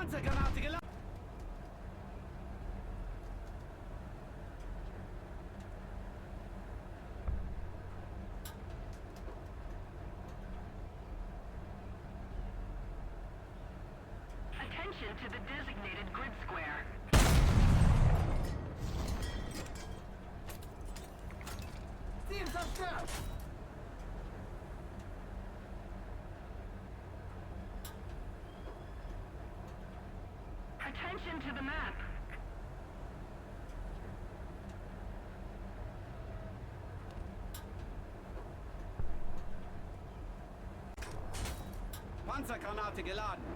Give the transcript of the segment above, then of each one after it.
Panzergranate geladen! Attention to the designated grid square. Ziel zerstört! Attention to the map. Panzergranate geladen!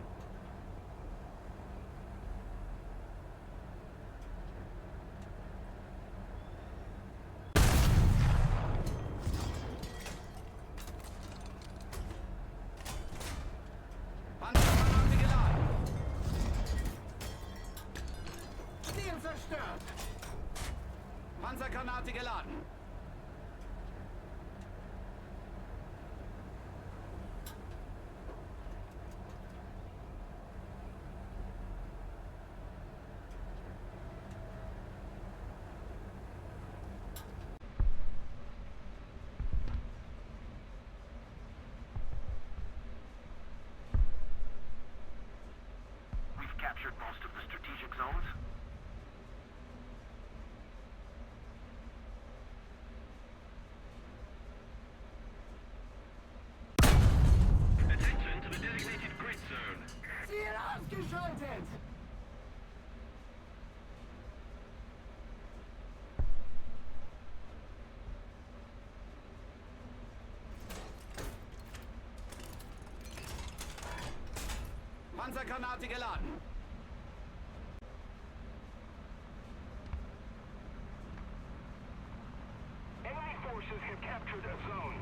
Panzergranate geladen! Ziel zerstört! Panzergranate geladen! We've captured most of the strategic zones. Attention to the designated grid zone. Ziel ausgeschaltet! Panzergranate geladen! Enemy forces have captured a zone.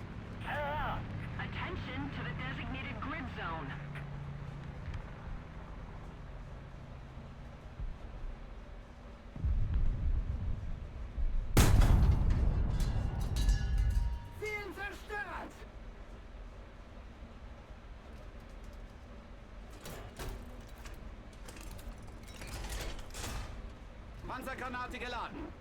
Attention to the designated grid zone. Ziel zerstört! Panzergranate geladen!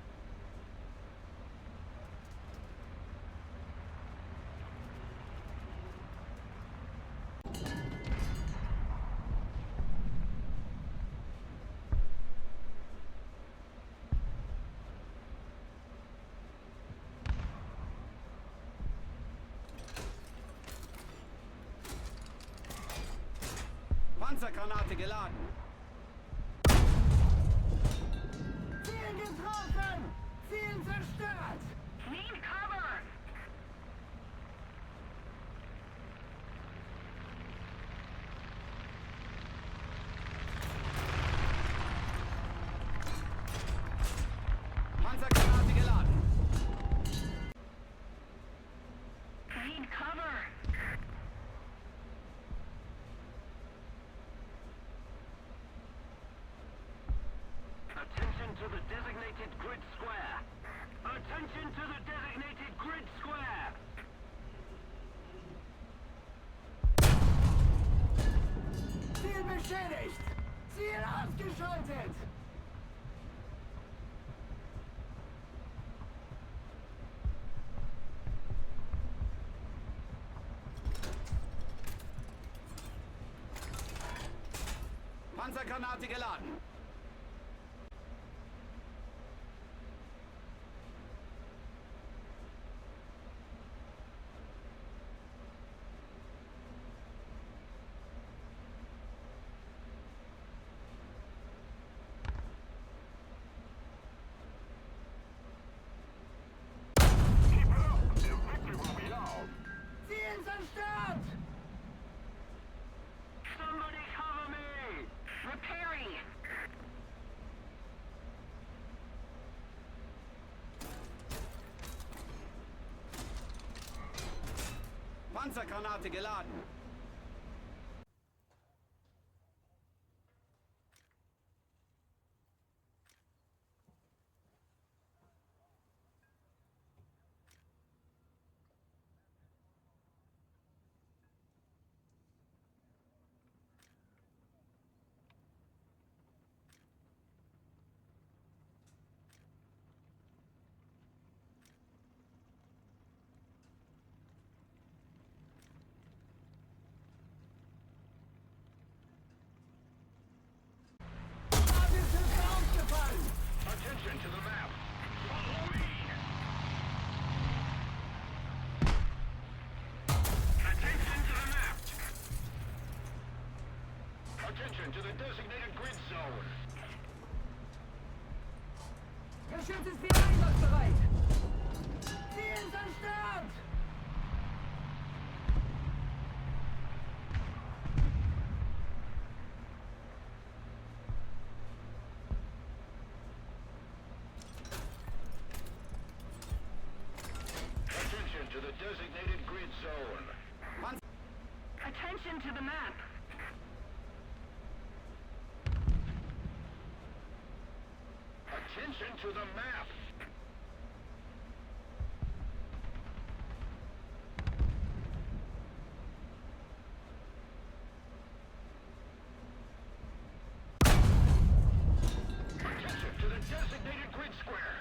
Panzergranate geladen! Ziel getroffen! Ziel zerstört! Need cover! Panzergranate geladen! Need cover! Attention to the designated grid square. Attention to the designated grid square. Ziel beschädigt! Ziel ausgeschaltet! Panzergranate geladen! Keep it up. The victory will be ours. Ziel zerstört! Somebody cover me. Repairing! Panzergranate geladen! Geschütz ist wieder einsatzbereit! Ziel zerstört! Attention to the designated grid zone. Attention to the map. Attention to the map. Attention to the designated grid square.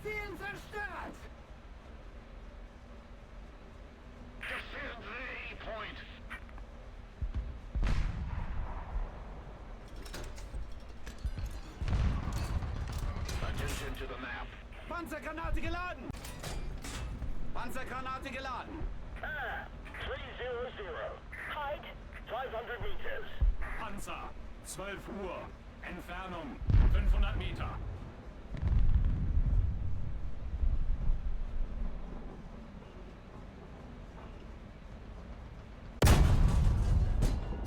Ziel zerstört! Defend the A point. Attention to the map. Panzergranate geladen! Panzergranate geladen! 300. Height 500 meters. Panzer, 12 Uhr. Entfernung 500 Meter.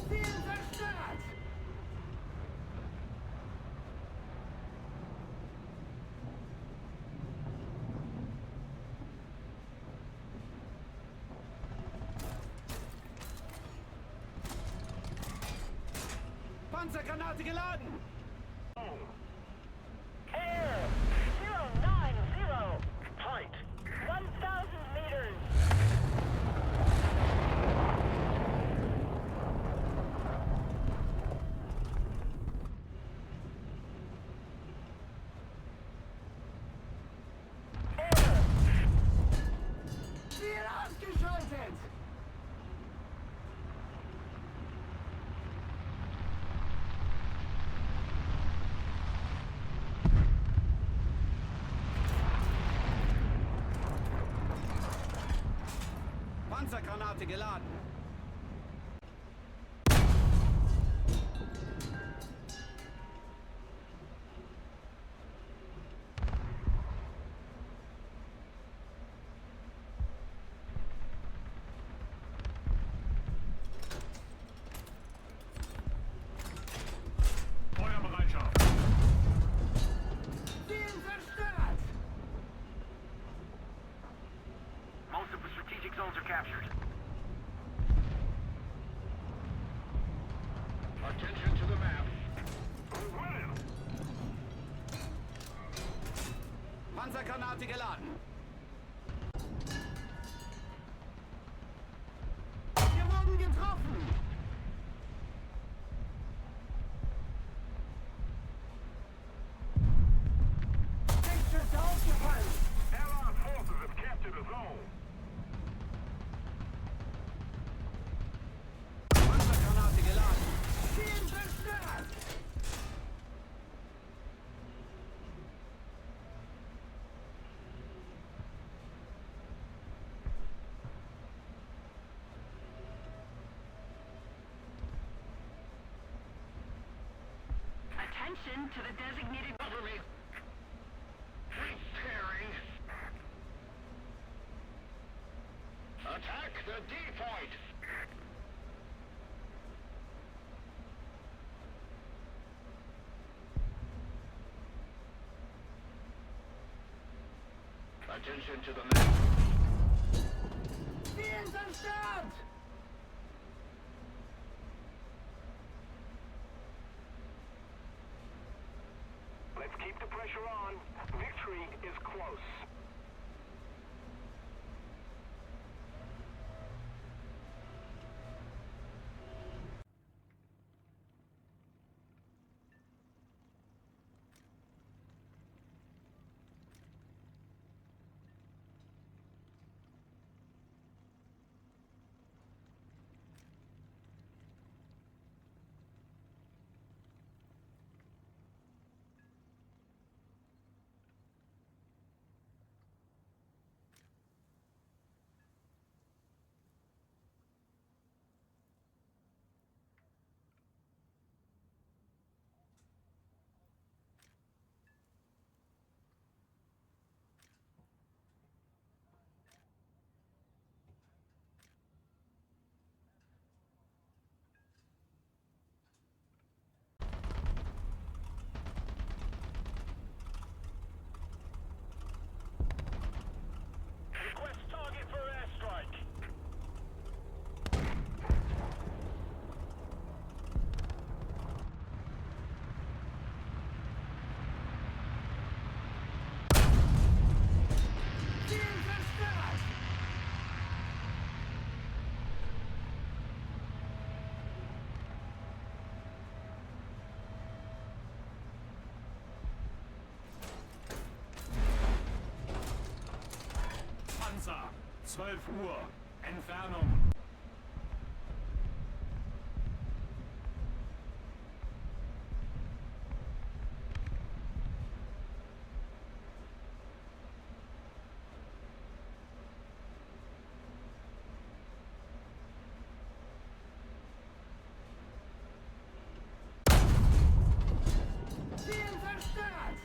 Ziel zerstört! Panzergranate geladen! Air 090. Height 1,000 meters. Ziel ausgeschaltet! Panzergranate geladen! Feuerbereitschaft. Ziel zerstört! Most of the strategic zones are captured. Attention to the map. Panzergranate geladen! Wir wurden getroffen! Denkschütze aufgefallen! Allied forces have captured the zone. Panzergranate geladen! Ziel zerstört! Attention to the designated... Cover me. Repairing. Attack the D point. Attention to the map. Ziel zerstört! Let's keep the pressure on. Victory is close. Panzer. 12 Uhr. Entfernung. Ziel zerstört!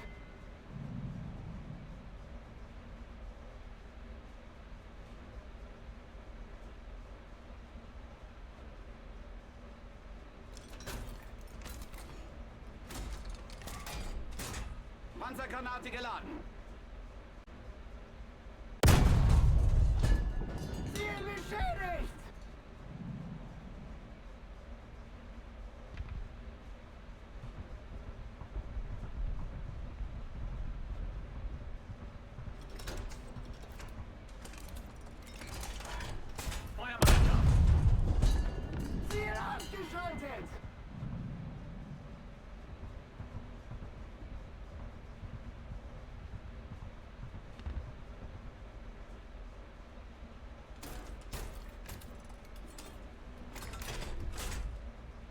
Panzergranate geladen. Ziel beschädigt! Feuermannschaft. Ziel ausgeschaltet!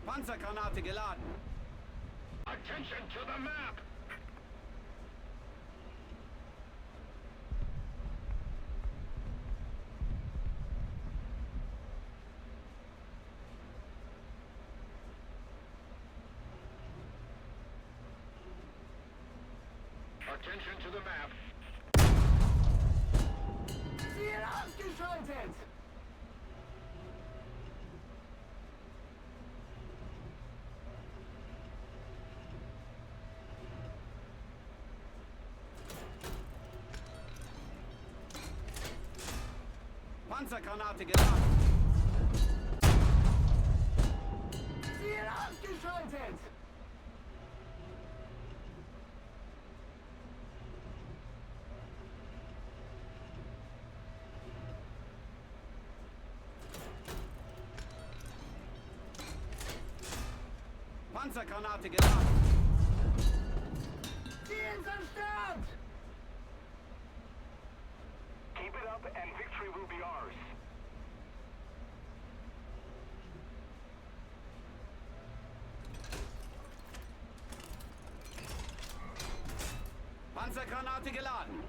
Panzergranate geladen. Attention to the map. Attention to the map. Ziel ausgeschaltet! Panzergranate geladen. Ziel ausgeschaltet! Panzergranate geladen. Ziel zerstört! Keep it up and victory will be ours. Panzergranate geladen.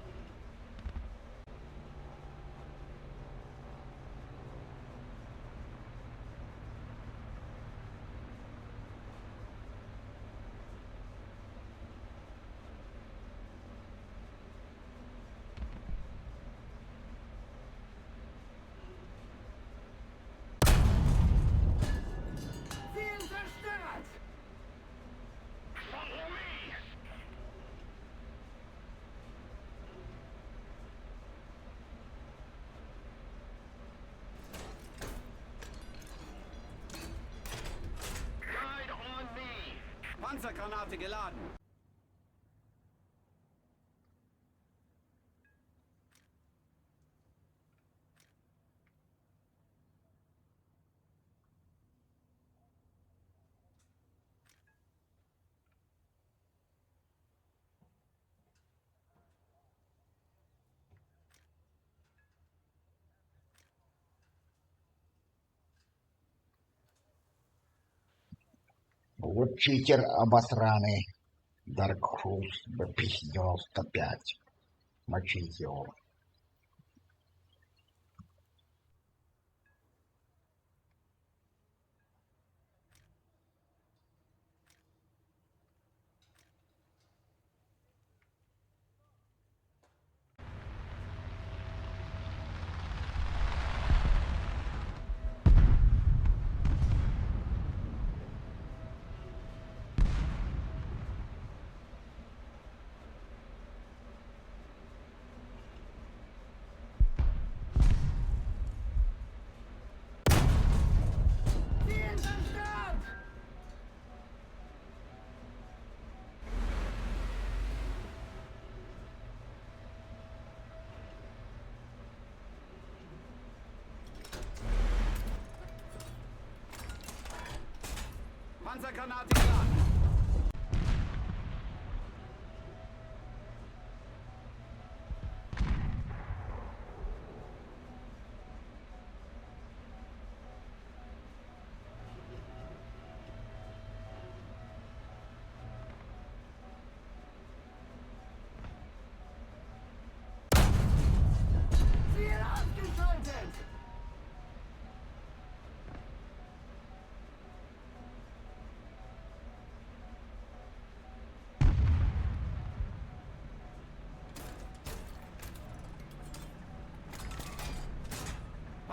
Ziel zerstört! Follow me. Guide on me. Panzergranate geladen. Вот читер обосраный. Dark Horse B95. Мочить его. Ziel zerstört! Panzergranate geladen.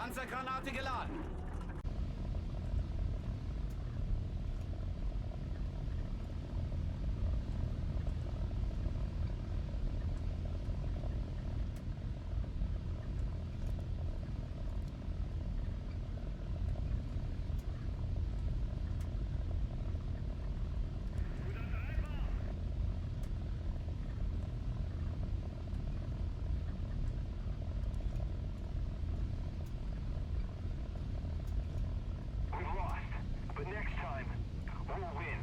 Panzergranate geladen. We've lost, but next time, we'll win.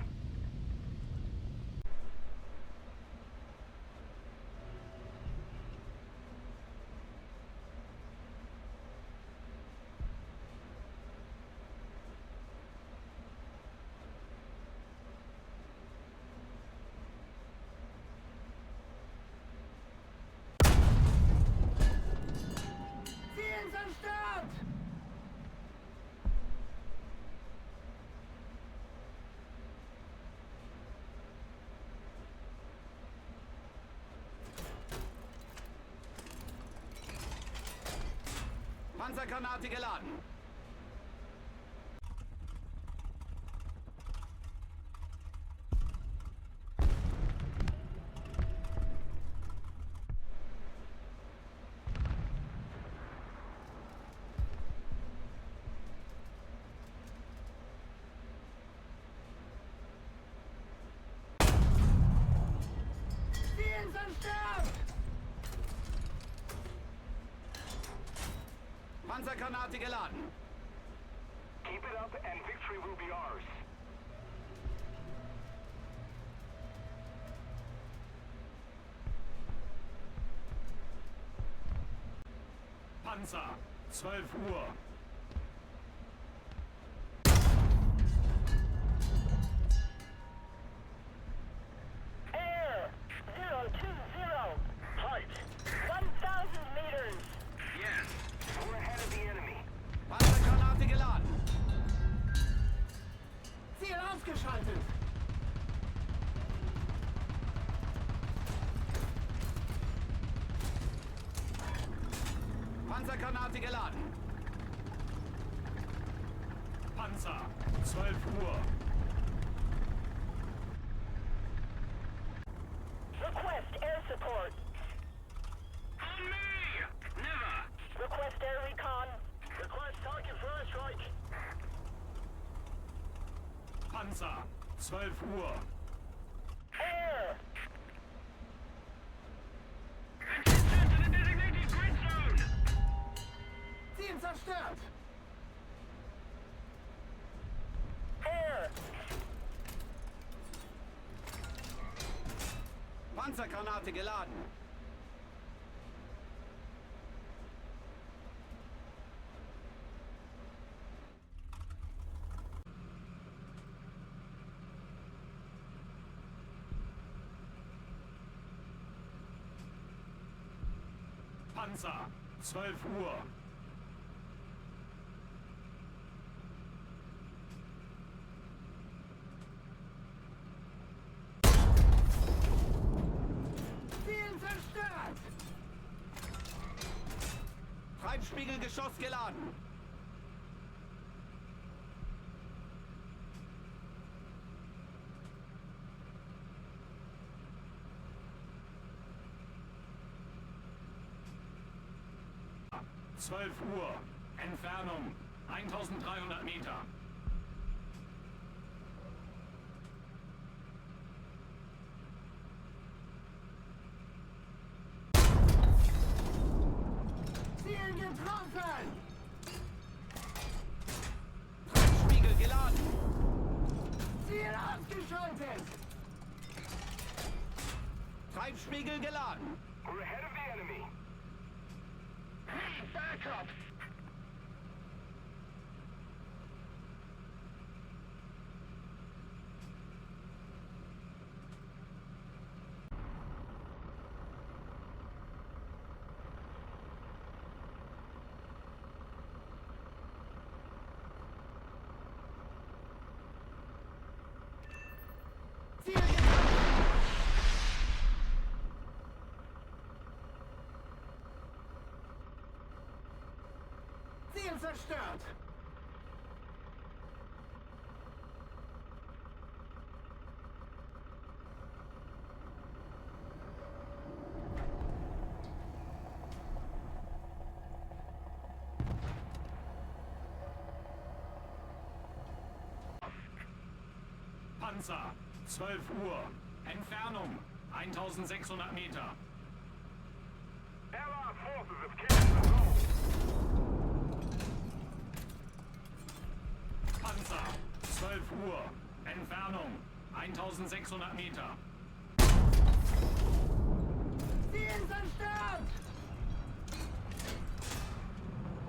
Ziel zerstört! Panzergranate geladen. Ziel zerstört! Panzergranate geladen. Keep it up and victory will be ours. Panzer, 12 Uhr. Air 020. Fight! 1,000 meters. Yes. We're ahead of the enemy. Panzergranate geladen. Ziel ausgeschaltet! Panzergranate geladen. Panzer, 12 Uhr. Request air support. On me! Never! Request air recon. Request target for airstrike. Panzer, 12 Uhr. Air. Attention to the designated grid zone! Ziel zerstört! Air. Panzergranate geladen. Panzer, 12 Uhr. Ziel zerstört! Treibspiegelgeschoss geladen. Zwölf Uhr. Entfernung 1300 Meter. Ziel getroffen! Treibspiegel geladen. Ziel ausgeschaltet! Treibspiegel geladen. We're ahead of the enemy. Need backup. Ziel getroffen! Ziel zerstört! Panzer, 12 Uhr. Entfernung, 1600 Meter. Allied forces have captured the zone. Panzer, 12 Uhr. Entfernung, 1600 Meter. Ziel zerstört!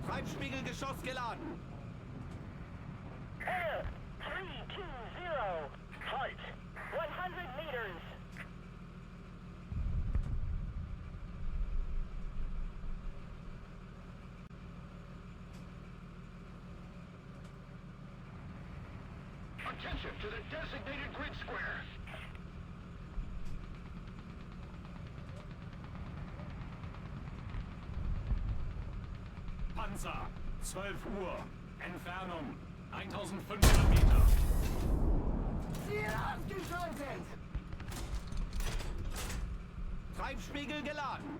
Treibspiegelgeschoss geladen. Air 320. Halt. 100 meters. Attention to the designated grid square. Panzer, 12 Uhr. Entfernung, 1500 Meter. Ziel ausgeschaltet! Treibspiegel geladen.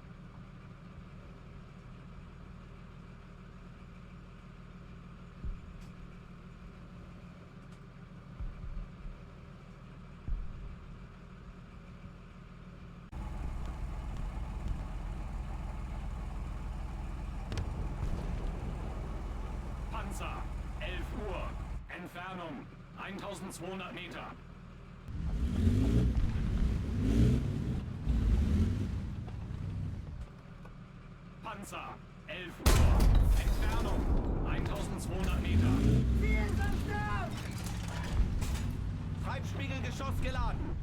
Panzer, 11 Uhr. Entfernung, 1200 Meter. Panzer, 11 Uhr. Entfernung, 1200 Meter. Ziel zerstört! Treibspiegelgeschoss geladen.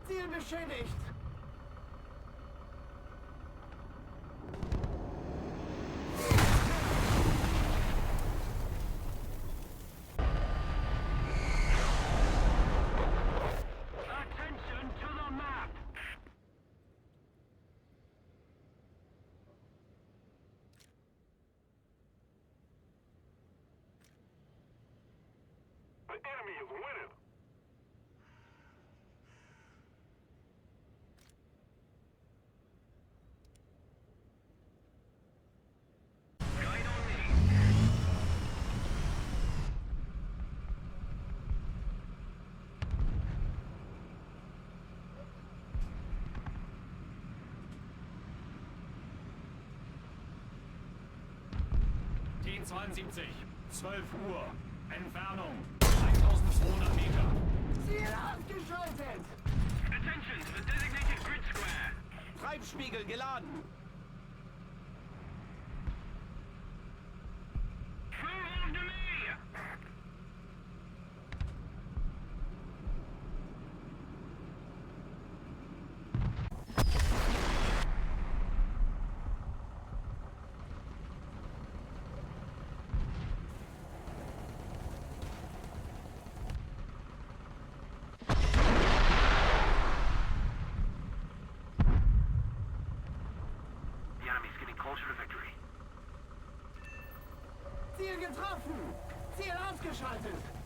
Ziel beschädigt! Attention to the map. The enemy is winning. Guide on me. T-72, 12 Uhr. Entfernung, 1200 Meter. Ziel ausgeschaltet! Attention to the designated grid square. Treibspiegel geladen. Move after me. The enemy's getting closer to victory. Ziel getroffen! Ziel ausgeschaltet!